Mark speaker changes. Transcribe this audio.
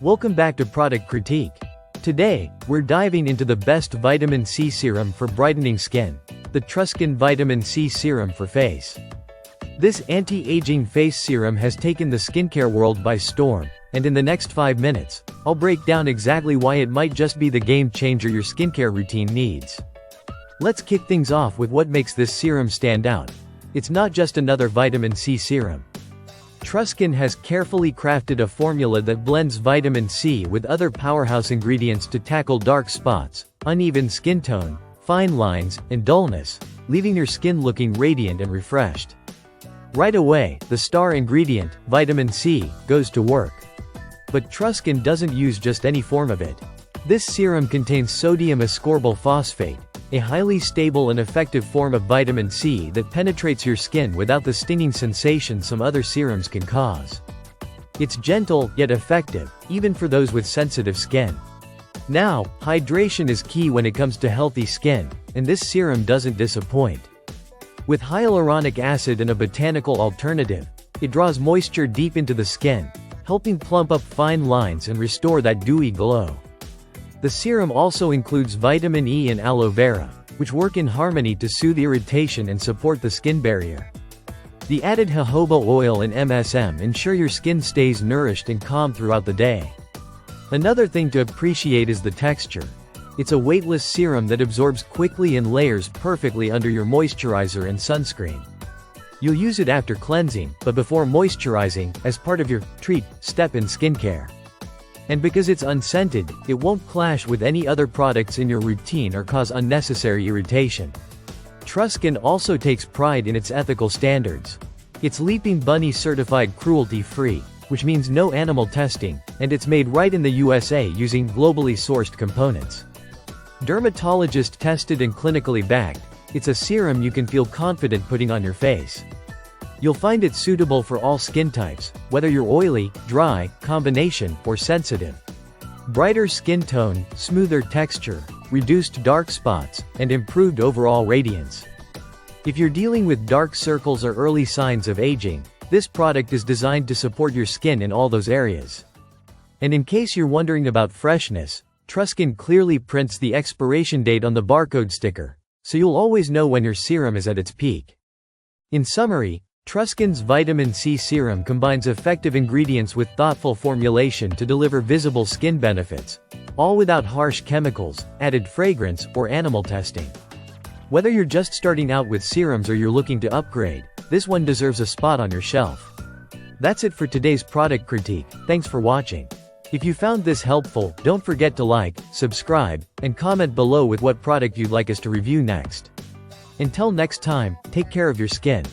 Speaker 1: Welcome back to Product Critique. Today, we're diving into the best vitamin C serum for brightening skin, the TruSkin Vitamin C Serum for Face. This anti-aging face serum has taken the skincare world by storm, and in the next 5 minutes, I'll break down exactly why it might just be the game changer your skincare routine needs. Let's kick things off with what makes this serum stand out. It's not just another vitamin C serum. TruSkin has carefully crafted a formula that blends vitamin C with other powerhouse ingredients to tackle dark spots, uneven skin tone, fine lines, and dullness, leaving your skin looking radiant and refreshed. Right away, the star ingredient, vitamin C, goes to work. But TruSkin doesn't use just any form of it. This serum contains sodium ascorbyl phosphate, a highly stable and effective form of vitamin C that penetrates your skin without the stinging sensation some other serums can cause. It's gentle, yet effective, even for those with sensitive skin. Now, hydration is key when it comes to healthy skin, and this serum doesn't disappoint. With hyaluronic acid and a botanical alternative, it draws moisture deep into the skin, helping plump up fine lines and restore that dewy glow. The serum also includes vitamin E and aloe vera, which work in harmony to soothe irritation and support the skin barrier. The added jojoba oil and MSM ensure your skin stays nourished and calm throughout the day. Another thing to appreciate is the texture. It's a weightless serum that absorbs quickly and layers perfectly under your moisturizer and sunscreen. You'll use it after cleansing, but before moisturizing, as part of your treat step in skincare. And because it's unscented, it won't clash with any other products in your routine or cause unnecessary irritation. TruSkin also takes pride in its ethical standards. It's Leaping Bunny certified cruelty-free, which means no animal testing, and it's made right in the USA using globally sourced components. Dermatologist tested and clinically backed, it's a serum you can feel confident putting on your face. You'll find it suitable for all skin types, whether you're oily, dry, combination, or sensitive. Brighter skin tone, smoother texture, reduced dark spots, and improved overall radiance. If you're dealing with dark circles or early signs of aging, this product is designed to support your skin in all those areas. And in case you're wondering about freshness, TruSkin clearly prints the expiration date on the barcode sticker, so you'll always know when your serum is at its peak. In summary, TruSkin's vitamin C serum combines effective ingredients with thoughtful formulation to deliver visible skin benefits, all without harsh chemicals, added fragrance, or animal testing. Whether you're just starting out with serums or you're looking to upgrade, this one deserves a spot on your shelf. That's it for today's product critique. Thanks for watching. If you found this helpful, don't forget to like, subscribe, and comment below with what product you'd like us to review next. Until next time, take care of your skin.